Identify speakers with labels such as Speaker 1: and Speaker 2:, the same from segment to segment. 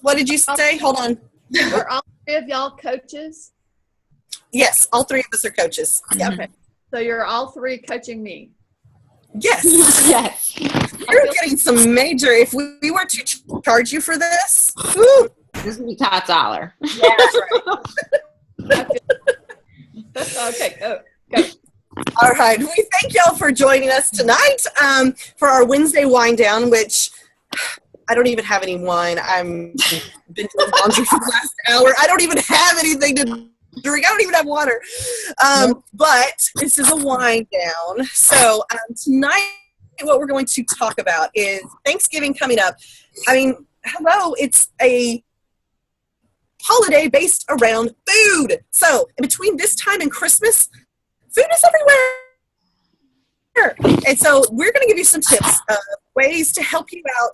Speaker 1: What did you say? Hold on.
Speaker 2: Are all three of y'all coaches?
Speaker 1: Yes, all three of us are coaches. Yeah.
Speaker 2: Okay. So you're all three coaching me.
Speaker 1: Yes.
Speaker 3: Yes.
Speaker 1: You're getting some major. If we were to charge you for this, woo.
Speaker 3: This would be top dollar.
Speaker 1: Yeah, that's right.
Speaker 2: Okay, go.
Speaker 1: All right. We thank y'all for joining us tonight for our Wednesday wind down, which I don't even have any wine. I'm been doing laundry for the last hour. I don't even have anything to drink. I don't even have water. But this is a wind down. So tonight, what we're going to talk about is Thanksgiving coming up. I mean, hello, it's a holiday based around food. So in between this time and Christmas, food is everywhere. And so we're going to give you some tips of ways to help you out,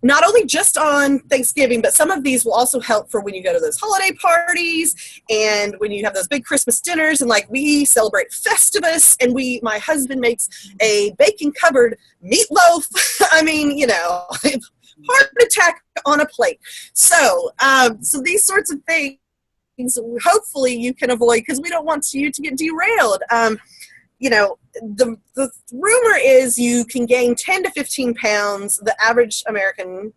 Speaker 1: not only just on Thanksgiving, but some of these will also help for when you go to those holiday parties and when you have those big Christmas dinners. And like we celebrate Festivus, and my husband makes a bacon covered meatloaf. I mean, heart attack on a plate. So these sorts of things, hopefully you can avoid, because we don't want you to get derailed. The rumor is you can gain 10 to 15 pounds. The average American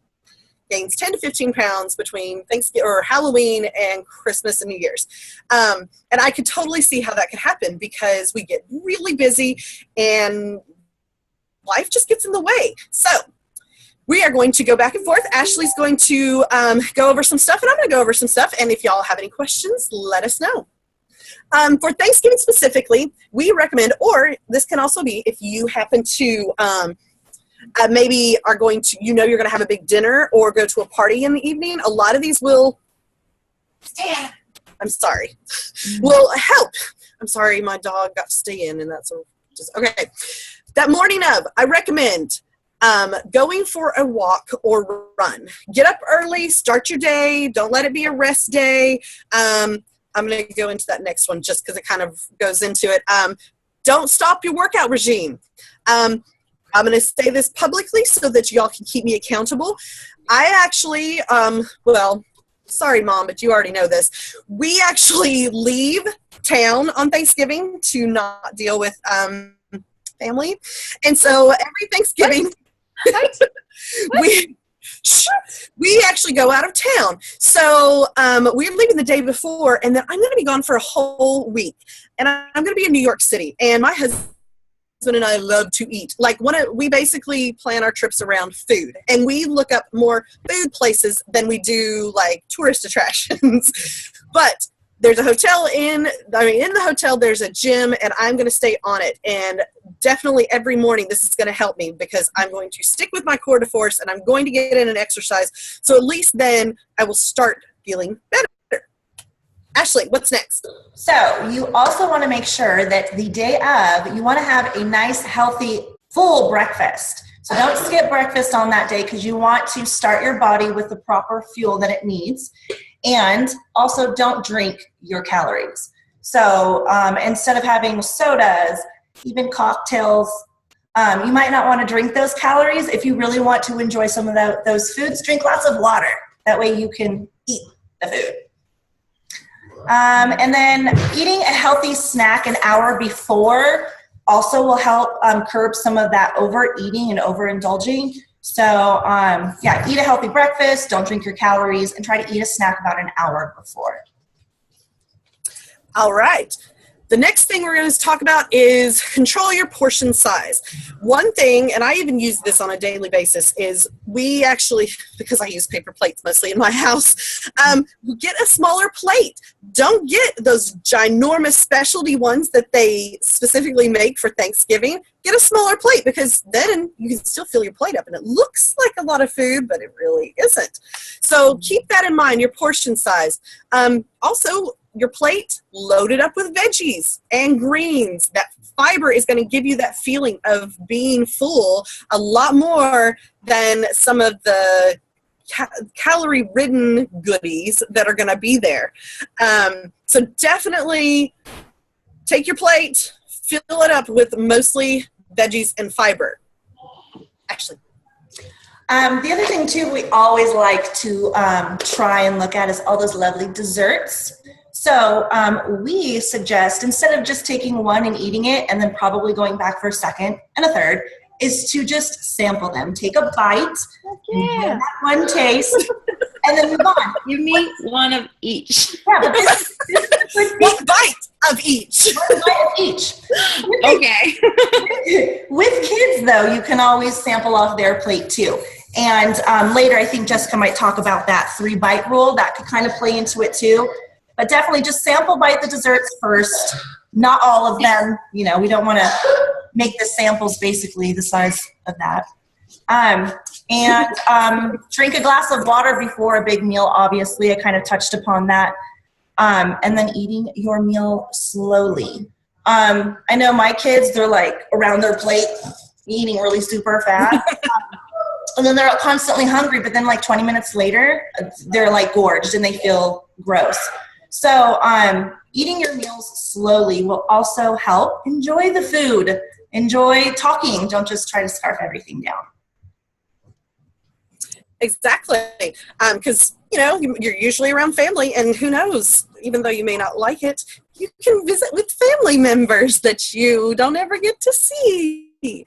Speaker 1: gains 10 to 15 pounds between Thanksgiving or Halloween and Christmas and New Year's. And I could totally see how that could happen because we get really busy and life just gets in the way. So we are going to go back and forth. Ashley's going to go over some stuff, and I'm going to go over some stuff. And if y'all have any questions, let us know. For Thanksgiving specifically, we recommend, or this can also be if you happen to maybe are going to, you're going to have a big dinner or go to a party in the evening. A lot of these will help. I'm sorry, my dog got to stay in, and that's just okay. That morning of, I recommend going for a walk or run. Get up early, start your day. Don't let it be a rest day. I'm going to go into that next one just because it kind of goes into it. Don't stop your workout regime. I'm going to say this publicly so that y'all can keep me accountable. I actually, sorry, Mom, but you already know this. We actually leave town on Thanksgiving to not deal with family. And so every Thanksgiving, we actually go out of town. So we're leaving the day before, and then I'm going to be gone for a whole week. And I'm going to be in New York City. And my husband and I love to eat. We basically plan our trips around food. And we look up more food places than we do, tourist attractions. But there's a hotel in the hotel, there's a gym, and I'm going to stay on it. And definitely every morning, this is going to help me because I'm going to stick with my core de force and I'm going to get in an exercise. So at least then I will start feeling better. Ashley, what's next?
Speaker 4: So you also want to make sure that the day of, you want to have a nice, healthy, full breakfast. So don't skip breakfast on that day because you want to start your body with the proper fuel that it needs. And also don't drink your calories. So instead of having sodas, even cocktails, you might not want to drink those calories. If you really want to enjoy some of those foods, drink lots of water. That way you can eat the food. And then eating a healthy snack an hour before also will help curb some of that overeating and overindulging. So, eat a healthy breakfast, don't drink your calories, and try to eat a snack about an hour before.
Speaker 1: All right. The next thing we're going to talk about is control your portion size. One thing, and I even use this on a daily basis, is we actually, because I use paper plates mostly in my house, get a smaller plate. Don't get those ginormous specialty ones that they specifically make for Thanksgiving. Get a smaller plate because then you can still fill your plate up and it looks like a lot of food, but it really isn't. So keep that in mind, your portion size. Also, your plate loaded up with veggies and greens. That fiber is going to give you that feeling of being full a lot more than some of the calorie-ridden goodies that are going to be there. So definitely take your plate, fill it up with mostly veggies and fiber. Actually.
Speaker 4: The other thing too, we always like to try and look at is all those lovely desserts. So we suggest, instead of just taking one and eating it and then probably going back for a second and a third, is to just sample them. Take a bite, enjoy that one taste, and then move on.
Speaker 3: You need one of each.
Speaker 4: Yeah, but this
Speaker 1: One bite of each.
Speaker 4: one bite of each.
Speaker 3: Okay.
Speaker 4: With kids, though, you can always sample off their plate too. And later, I think Jessica might talk about that 3-bite rule. That could kind of play into it too. But definitely just sample bite the desserts first. Not all of them. You know, we don't want to make the samples basically the size of that. And drink a glass of water before a big meal, obviously. I kind of touched upon that. And then eating your meal slowly. I know my kids, they're like around their plate, eating really super fast. And then they're constantly hungry, but then like 20 minutes later, they're like gorged and they feel gross. So eating your meals slowly will also help. Enjoy the food. Enjoy talking. Don't just try to scarf everything down.
Speaker 1: Exactly. Because, you know, you're usually around family, and who knows, even though you may not like it, you can visit with family members that you don't ever get to see.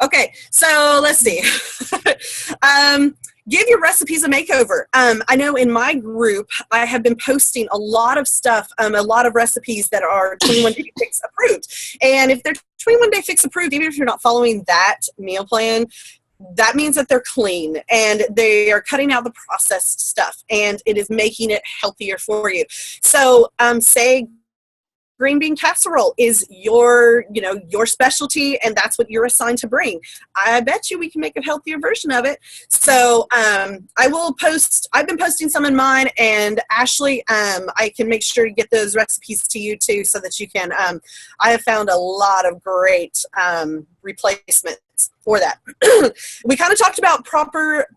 Speaker 1: Okay, so let's see. Give your recipes a makeover. I know in my group, I have been posting a lot of stuff, a lot of recipes that are 21 Day Fix approved. And if they're 21 Day Fix approved, even if you're not following that meal plan, that means that they're clean and they are cutting out the processed stuff, and it is making it healthier for you. So say green bean casserole is your specialty, and that's what you're assigned to bring. I bet you we can make a healthier version of it. So I've been posting some in mine, and Ashley, I can make sure to get those recipes to you too, so that you can, I have found a lot of great replacements for that. We kind of talked about proper,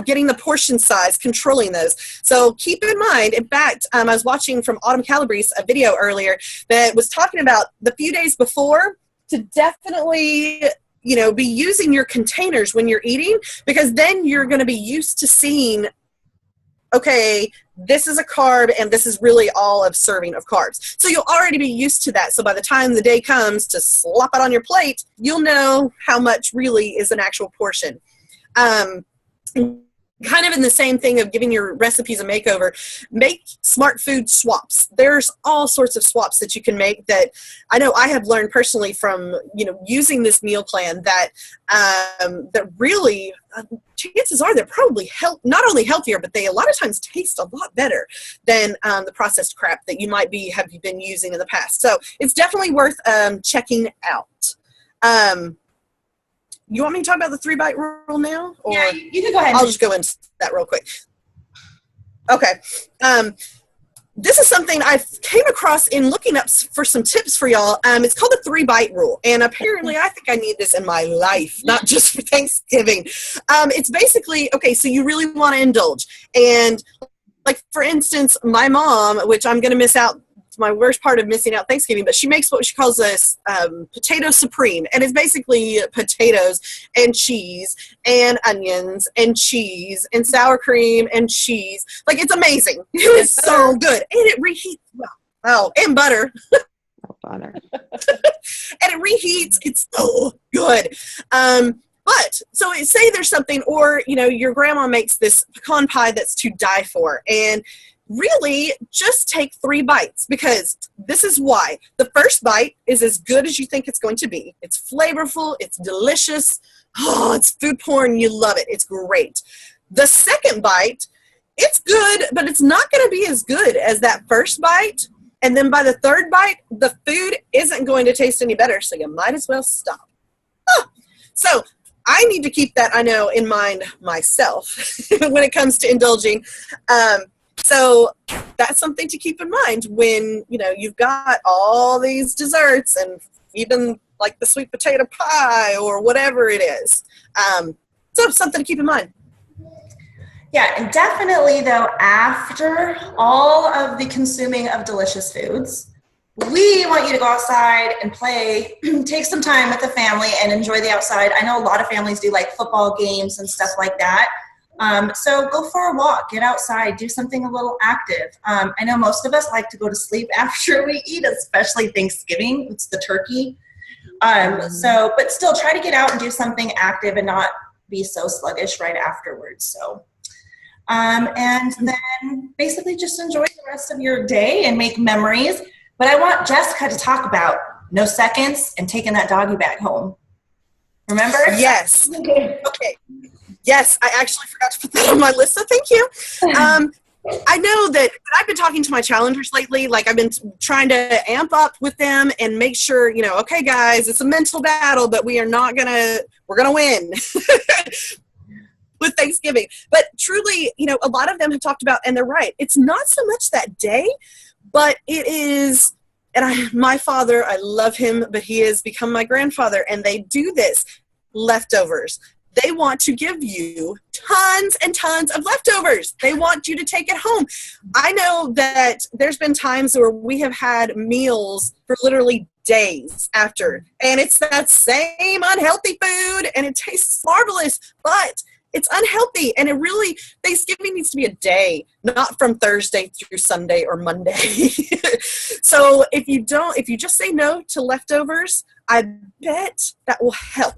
Speaker 1: getting the portion size, controlling those. So keep in mind, in fact, I was watching from Autumn Calabrese a video earlier that was talking about the few days before to definitely, be using your containers when you're eating, because then you're going to be used to seeing, okay, this is a carb and this is really all of serving of carbs. So you'll already be used to that. So by the time the day comes to slop it on your plate, you'll know how much really is an actual portion. Kind of in the same thing of giving your recipes a makeover, make smart food swaps. There's all sorts of swaps that you can make that I know I have learned personally from, using this meal plan that that really, chances are they're probably not only healthier, but they a lot of times taste a lot better than the processed crap that you might have been using in the past. So it's definitely worth checking out. You want me to talk about the 3-bite rule now? Or
Speaker 4: Yeah, you can go ahead.
Speaker 1: I'll just go into that real quick. Okay. This is something I came across in looking up for some tips for y'all. It's called the 3-bite rule. And apparently I think I need this in my life, not just for Thanksgiving. It's basically, okay, so you really want to indulge. And like, for instance, my mom, which I'm going to miss out, my worst part of missing out Thanksgiving, but she makes what she calls this potato supreme, and it's basically potatoes and cheese and onions and cheese and sour cream and cheese. Like, it's amazing. It's so good, and it reheats well. Oh, and butter.
Speaker 3: Butter.
Speaker 1: And it reheats. It's so good. But so say there's something, or your grandma makes this pecan pie that's to die for, and really just take 3 bites, because this is why. The first bite is as good as you think it's going to be. It's flavorful. It's delicious. Oh, it's food porn. You love it. It's great. The second bite, it's good, but it's not going to be as good as that first bite. And then by the third bite, the food isn't going to taste any better, so you might as well stop. So I need to keep that, I know, in mind myself when it comes to indulging. So that's something to keep in mind when, you've got all these desserts and even like the sweet potato pie or whatever it is. So something to keep in mind.
Speaker 4: Yeah, and definitely though, after all of the consuming of delicious foods, we want you to go outside and play, take some time with the family and enjoy the outside. I know a lot of families do like football games and stuff like that. So go for a walk, get outside, do something a little active. I know most of us like to go to sleep after we eat, especially Thanksgiving. It's the turkey. But still try to get out and do something active and not be so sluggish right afterwards. So, and then basically just enjoy the rest of your day and make memories. But I want Jessica to talk about no seconds and taking that doggy bag home. Remember?
Speaker 1: Yes. Okay. Yes, I actually forgot to put that on my list, so thank you. I know that I've been talking to my challengers lately, like I've been trying to amp up with them and make sure, okay, guys, it's a mental battle, but we're going to win with Thanksgiving. But truly, a lot of them have talked about, and they're right, it's not so much that day, but it is, and my father, I love him, but he has become my grandfather, and they do this, leftovers. They want to give you tons and tons of leftovers. They want you to take it home. I know that there's been times where we have had meals for literally days after, and it's that same unhealthy food, and it tastes marvelous, but it's unhealthy, and Thanksgiving needs to be a day, not from Thursday through Sunday or Monday. So if you just say no to leftovers, I bet that will help.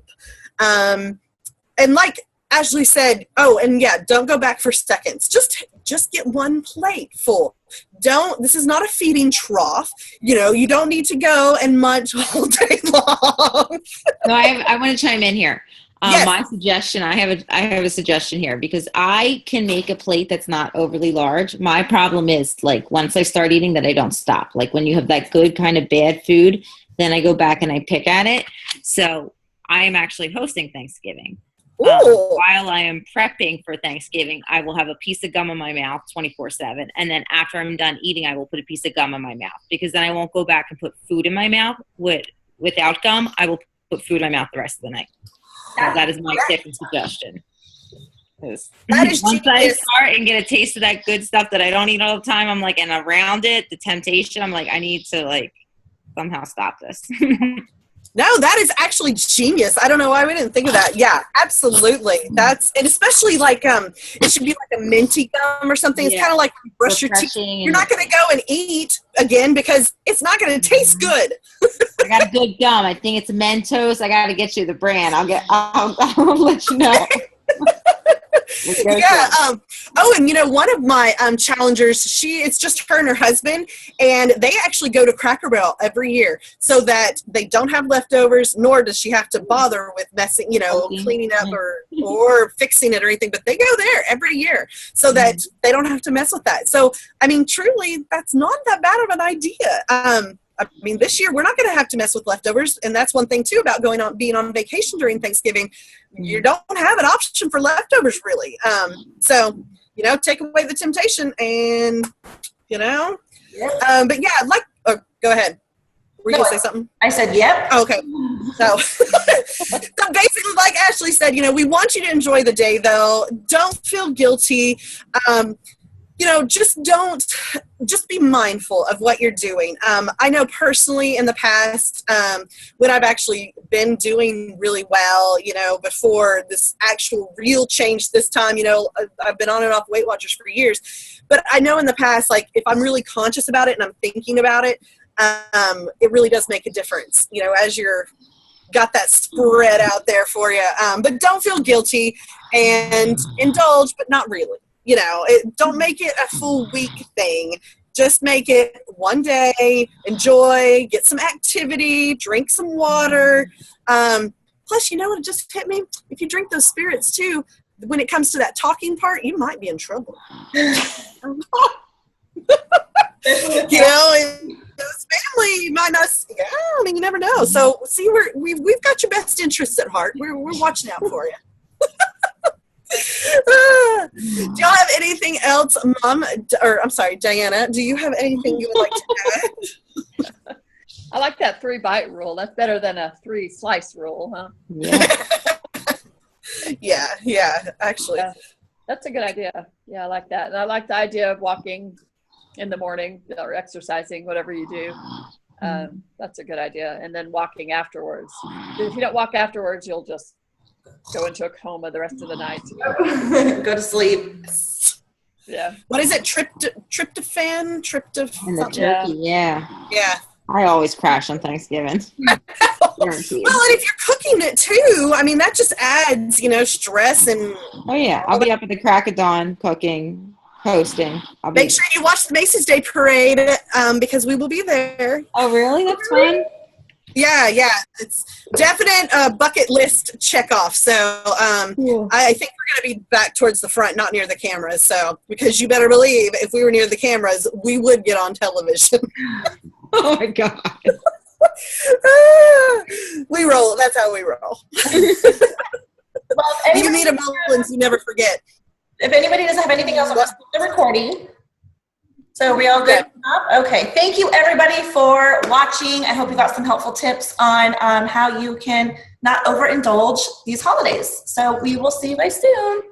Speaker 1: And like Ashley said, don't go back for seconds. Just get one plate full. This is not a feeding trough. You don't need to go and munch all day long.
Speaker 3: No, I want to chime in here.
Speaker 1: Yes.
Speaker 3: My suggestion, I have a suggestion here, because I can make a plate that's not overly large. My problem is, like, once I start eating that, I don't stop. Like, when you have that good kind of bad food, then I go back and I pick at it. So I am actually hosting Thanksgiving. While I am prepping for Thanksgiving, I will have a piece of gum in my mouth 24/7. And then after I'm done eating, I will put a piece of gum in my mouth, because then I won't go back and put food in my mouth without gum. I will put food in my mouth the rest of the night. So that is my tip and suggestion.
Speaker 1: That is
Speaker 3: once I
Speaker 1: genius.
Speaker 3: start and get a taste of that good stuff that I don't eat all the time, I'm like, and around it, the temptation, I'm like, I need to somehow stop this.
Speaker 1: No, that is actually genius. I don't know why we didn't think of that. Yeah, absolutely. And especially it should be like a minty gum or something. It's kind of like you brush your teeth. You're not going to go and eat again because it's not going to taste good.
Speaker 3: I got a good gum. I think it's Mentos. I got to get you the brand. I'll let you know.
Speaker 1: Yeah. And one of my challengers, it's just her and her husband, and they actually go to Cracker Barrel every year so that they don't have leftovers, nor does she have to bother with messing, cleaning up or fixing it or anything. But they go there every year so that they don't have to mess with that. So, truly, that's not that bad of an idea. This year we're not going to have to mess with leftovers, and that's one thing too about being on vacation during Thanksgiving. You don't have an option for leftovers, really. So take away the temptation, and but yeah, go ahead. Were you going to say something?
Speaker 4: I said, yep.
Speaker 1: Okay. So, so basically, like Ashley said, we want you to enjoy the day, though. Don't feel guilty. Just be mindful of what you're doing. I know personally in the past, when I've actually been doing really well, before this actual real change this time, I've been on and off Weight Watchers for years, but I know in the past, if I'm really conscious about it and I'm thinking about it, it really does make a difference, as you're got that spread out there for you. But don't feel guilty and indulge, but not really. Don't make it a full week thing. Just make it one day, enjoy, get some activity, drink some water. Plus, it just hit me. If you drink those spirits too, when it comes to that talking part, you might be in trouble. And this family might not, you never know. So see, we've got your best interests at heart. We're watching out for you. Do y'all have anything else, Mom? Diana, do you have anything you would like to add?
Speaker 2: I like that 3-bite rule. That's better than a 3-slice rule, huh?
Speaker 1: Yeah, actually.
Speaker 2: Yeah, that's a good idea. Yeah, I like that. And I like the idea of walking in the morning or exercising, whatever you do. That's a good idea. And then walking afterwards. If you don't walk afterwards, you'll just go into a coma the rest of the night.
Speaker 4: Go to sleep.
Speaker 2: Yeah.
Speaker 1: What is it? Tryptophan?
Speaker 3: And the
Speaker 1: something?
Speaker 3: turkey, yeah.
Speaker 1: Yeah.
Speaker 3: I always crash on Thanksgiving. Guaranteed.
Speaker 1: Well, and if you're cooking it too, I mean, that just adds, stress and.
Speaker 3: Oh yeah, I'll be up at the crack of dawn cooking, hosting.
Speaker 1: Make sure you watch the Macy's Day Parade because we will be there.
Speaker 3: Oh really? That's fun.
Speaker 1: Yeah. It's definite bucket list check off. So I think we're going to be back towards the front, not near the cameras. So because you better believe if we were near the cameras, we would get on television.
Speaker 3: Oh my God.
Speaker 1: We roll. That's how we roll.
Speaker 4: Well,
Speaker 1: You meet a Mullins, you never forget.
Speaker 4: If anybody doesn't have anything else, let's keep the recording. So we all good? Okay. Thank you, everybody, for watching. I hope you got some helpful tips on how you can not overindulge these holidays. So we will see you guys soon.